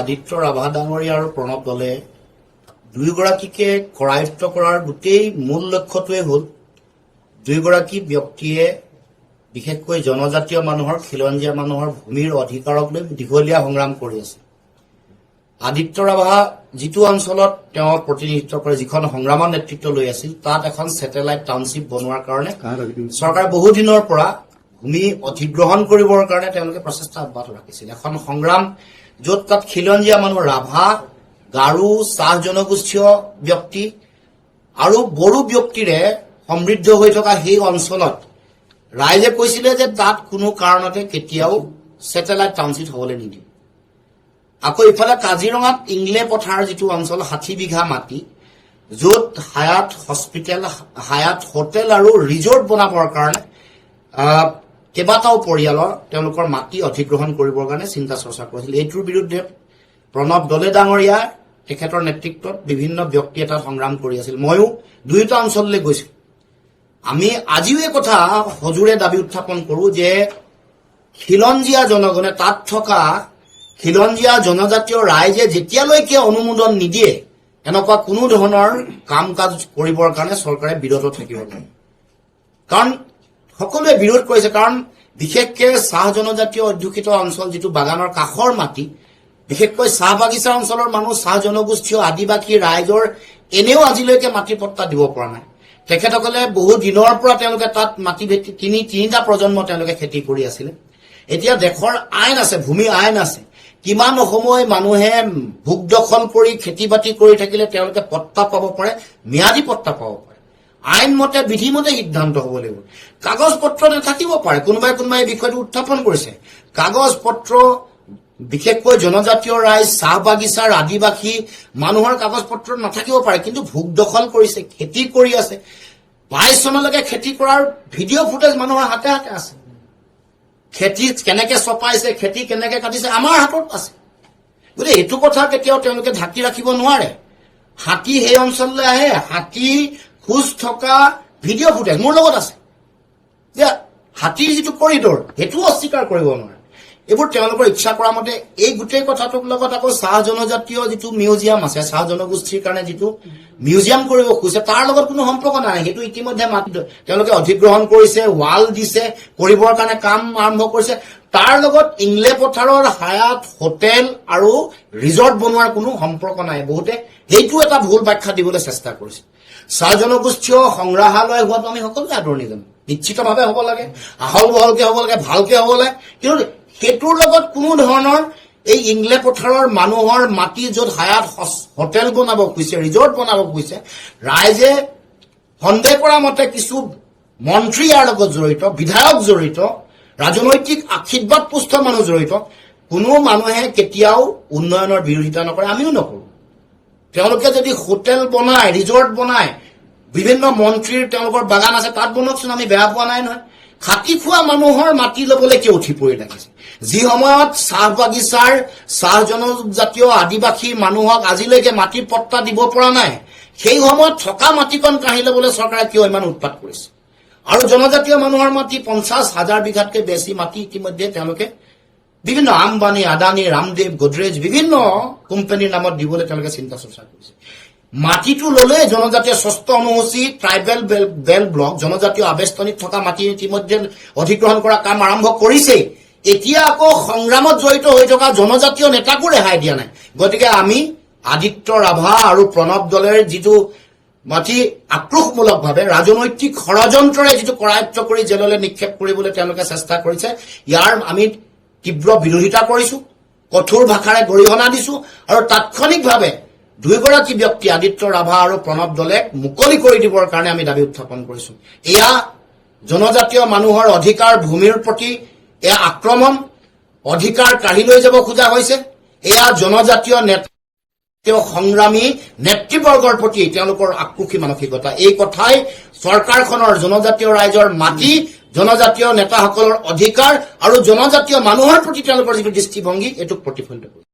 আদিত্য ৰাভা ডাঙৰীয়া আৰু প্ৰণৱ দলে দুয়োগৰাকীকে কৰায়ত্ব কৰাৰ গোটেই মূল লক্ষ্যটোৱে হ'ল দুয়োগৰাকী ব্যক্তিয়ে বিশেষকৈ জনজাতীয় মানুহৰ খিলঞ্জীয়া মানুহৰ ভূমিৰ অধিকাৰক লৈ দীঘলীয়া সংগ্ৰাম কৰি আছে। আদিত্য ৰাভা যিটো অঞ্চলত তেওঁ প্ৰতিনিধিত্ব কৰে, যিখন সংগ্ৰামৰ নেতৃত্ব লৈ আছিল, তাত এখন ছেটেলাইট টাউনশ্বিপ বনোৱাৰ কাৰণে চৰকাৰে বহু দিনৰ পৰা ভূমি অধিগ্ৰহণ কৰিবৰ কাৰণে তেওঁলোকে প্ৰচেষ্টা অব্যাহত ৰাখিছিল। এখন সংগ্ৰাম য'ত তাত খিলঞ্জীয়া মানুহ, ৰাভা, গাৰো, চাহ জনগোষ্ঠীয় ব্যক্তি আৰু বড়ো ব্যক্তিৰে সমৃদ্ধ হৈ থকা সেই অঞ্চলত ৰাইজে কৈছিলে যে তাত কোনো কাৰণতে কেতিয়াও ছেটেলাইট টাউনশ্বিপ হ'বলৈ নিদিয়ে। আকৌ ইফালে কাজিৰঙাত ইংলে পথাৰ যিটো অঞ্চল ৬০ বিঘা মাটি, য'ত হায়াত হস্পিটেল, হায়াত হোটেল আৰু ৰিজৰ্ট বনাবৰ কাৰণে কেইবাটাও পৰিয়ালৰ তেওঁলোকৰ মাটি অধিগ্ৰহণ কৰিবৰ কাৰণে চিন্তা চৰ্চা কৰিছিল। এইটোৰ বিৰুদ্ধে প্ৰণৱ দলে ডাঙৰীয়া তেখেতৰ নেতৃত্বত বিভিন্ন ব্যক্তি এটা সংগ্ৰাম কৰি আছিল। ময়ো দুয়োটা অঞ্চললৈ গৈছিলো। আমি আজিও এই কথা সজোৰে দাবী উত্থাপন কৰো যে খিলঞ্জীয়া জনগণে, তাত থকা খিলঞ্জীয়া জনজাতীয় ৰাইজে যেতিয়ালৈকে অনুমোদন নিদিয়ে এনেকুৱা কোনো ধৰণৰ কাম কাজ কৰিবৰ কাৰণে চৰকাৰে বিৰত থাকিব লাগে। কাৰণ সকলোৱে বিৰোধ কৰিছে, কাৰণ বিশেষকৈ চাহ জনজাতীয় অধ্যুষিত অঞ্চল, যিটো বাগানৰ কাষৰ মাটি, বিশেষকৈ চাহ বাগিচা অঞ্চলৰ মানুহ, চাহ জনগোষ্ঠীয় আদিবাসী ৰাইজৰ এনেও আজিলৈকে মাটিৰ পট্টা দিব পৰা নাই। তেখেতসকলে বহু দিনৰ পৰা তেওঁলোকে তাত মাটি ভেটি তিনিটা প্ৰজন্ম তেওঁলোকে খেতি কৰি আছিলে। এতিয়া দেশৰ আইন আছে, ভূমি আইন আছে। কিমান সময় মানুহে ভোগ দখল কৰি খেতি বাতি কৰি থাকিলে তেওঁলোকে পট্টা পাব পাৰে, ম্যাদী পট্টা পাব পাৰে। আইনমতে বিধিমতে সিদ্ধান্ত হ'ব লাগিব। কাগজ পত্ৰ নাথাকিব পাৰে। কোনোবাই এই বিষয়টো উত্থাপন কৰিছে। কাগজ পত্ৰ বিশেষকৈ জনজাতীয় ৰাইজ, চাহ বাগিচাৰ আদিবাসী মানুহৰ কাগজ পত্ৰ নাথাকিব পাৰে, কিন্তু ভোগ দখল কৰিছে, খেতি কৰি আছে। ২২ চনলৈকে খেতি কৰাৰ ভিডিঅ' ফুটেজ মানুহৰ হাতে হাতে আছে। খেতি কেনেকে চপাইছে, খেতি কেনেকে কাটিছে, আমাৰ হাতত আছে। গতিকে এইটো কথা কেতিয়াও তেওঁলোকে ঢাকি ৰাখিব নোৱাৰে। হাতী সেই অঞ্চললৈ আহে, হাতী খোজ থকা ভিডিঅ' ফুটেজ মোৰ লগত আছে। যে হাতীৰ যিটো কৰিডৰ, সেইটোও অস্বীকাৰ কৰিব নোৱাৰে। এইবোৰ তেওঁলোকৰ ইচ্ছা কৰা মতে। এই গোটেই কথাটোৰ লগত আকৌ চাহ জনজাতীয় যিটো মিউজিয়াম আছে, চাহ জনগোষ্ঠীৰ কাৰণে যিটো মিউজিয়াম কৰিব খুজিছে, তাৰ লগত কোনো সম্পৰ্ক নাই। সেইটো ইতিমধ্যে তেওঁলোকে অধিগ্ৰহণ কৰিছে, ৱাল দিছে, কৰিবৰ কাৰণে কাম আৰম্ভ কৰিছে। তাৰ লগত ইংলে পথাৰৰ হায়াত হোটেল আৰু ৰিজৰ্ট বনোৱাৰ কোনো সম্পৰ্ক নাই। বহুতে সেইটো এটা ভুল ব্যাখ্যা দিবলৈ চেষ্টা কৰিছে। চাহ জনগোষ্ঠীয় সংগ্ৰহালয় হোৱাটো আমি সকলোৱে আদৰণি জানো। নিশ্চিতভাৱে হ'ব লাগে, আহল বহলকে হ'ব লাগে, ভালকে হ'ব লাগে। কিন্তু সেইটোৰ লগত কোনো ধৰণৰ এই ইংলে পথাৰৰ মানুহৰ মাটি, য'ত হায়াত হোটেল বনাব খুজিছে, ৰিজৰ্ট বনাব খুজিছে, ৰাইজে সন্দেহ কৰা মতে কিছু মন্ত্ৰী ইয়াৰ লগত জড়িত, বিধায়ক জড়িত, ৰাজনৈতিক আশীৰ্বাদ পুষ্ট মানুহ জড়িত। কোনো মানুহে কেতিয়াও উন্নয়নৰ বিৰোধিতা নকৰে, আমিও নকৰো। তেওঁলোকে যদি হোটেল বনায়, ৰিজৰ্ট বনায়, বিভিন্ন মন্ত্ৰীৰ তেওঁলোকৰ বাগান আছে, তাত বনকচোন, আমি বেয়া পোৱা নাই নহয়। খাটি খোৱা মানুহৰ মাটি ল'বলৈ কিয় উঠি পৰি লাগিছে? যি সময়ত চাহ বাগিচাৰ চাহ জনজাতীয় আদিবাসী মানুহক আজিলৈকে মাটিৰ পট্টা দিব পৰা নাই, সেই সময়ত থকা মাটিকণ কাঢ়ি ল'বলৈ চৰকাৰে কিয় ইমান উৎপাত কৰিছে? আৰু জনজাতীয় মানুহৰ মাটি ৫০,০০০ বিঘাতকৈ বেছি মাটি ইতিমধ্যে তেওঁলোকে বিভিন্ন আম্বানী, আদানী, ৰামদেৱ, গোদৰেজ বিভিন্ন কোম্পানীৰ নামত দিবলৈ তেওঁলোকে চিন্তা চৰ্চা কৰিছে। মাটিটো ল'লে জনজাতীয় ষষ্ঠ অনুসূচী, ট্ৰাইবেল বেল্ট ব্লক, জনজাতীয় আৱেষ্টনীত থকা মাটি ইতিমধ্যে অধিগ্ৰহণ কৰা কাম আৰম্ভ কৰিছেই। এতিয়া আকৌ সংগ্ৰামত জড়িত হৈ থকা জনজাতীয় নেতাকো ৰেহাই দিয়া নাই। গতিকে আমি আদিত্য ৰাভা আৰু প্ৰণৱ দলেৰ যিটো মাটি আক্ৰোশমূলকভাৱে ৰাজনৈতিক ষড়যন্ত্ৰৰে যিটো কৰায়ত্ব কৰি জেললৈ নিক্ষেপ কৰিবলৈ তেওঁলোকে চেষ্টা কৰিছে, ইয়াৰ আমি তীব্ৰ বিৰোধিতা কৰিছো, কঠোৰ ভাষাৰে গৰিহণা দিছো। আৰু তাৎক্ষণিকভাৱে দুয়োগৰাকী ব্যক্তি আদিত্য ৰাভা আৰু প্ৰণৱ দলে মুকলি কৰি দিবৰ কাৰণে আমি দাবী উত্থাপন কৰিছো। এয়া জনজাতীয় মানুহৰ অধিকাৰ, ভূমিৰ প্ৰতি এয়া আক্ৰমণ, অধিকাৰ কাঢ়ি লৈ যাব খোজা হৈছে। এয়া জনজাতীয় সংগ্ৰামী নেতৃবৰ্গৰ প্ৰতি তেওঁলোকৰ আক্ৰোশী মানসিকতা। এই কথাই চৰকাৰখনৰ জনজাতীয় ৰাইজৰ মাটি, জনজাতীয় নেতাসকলৰ অধিকাৰ আৰু জনজাতীয় মানুহৰ প্ৰতি তেওঁলোকৰ যিটো দৃষ্টিভংগী, এইটোক প্ৰতিফলিত কৰিছে।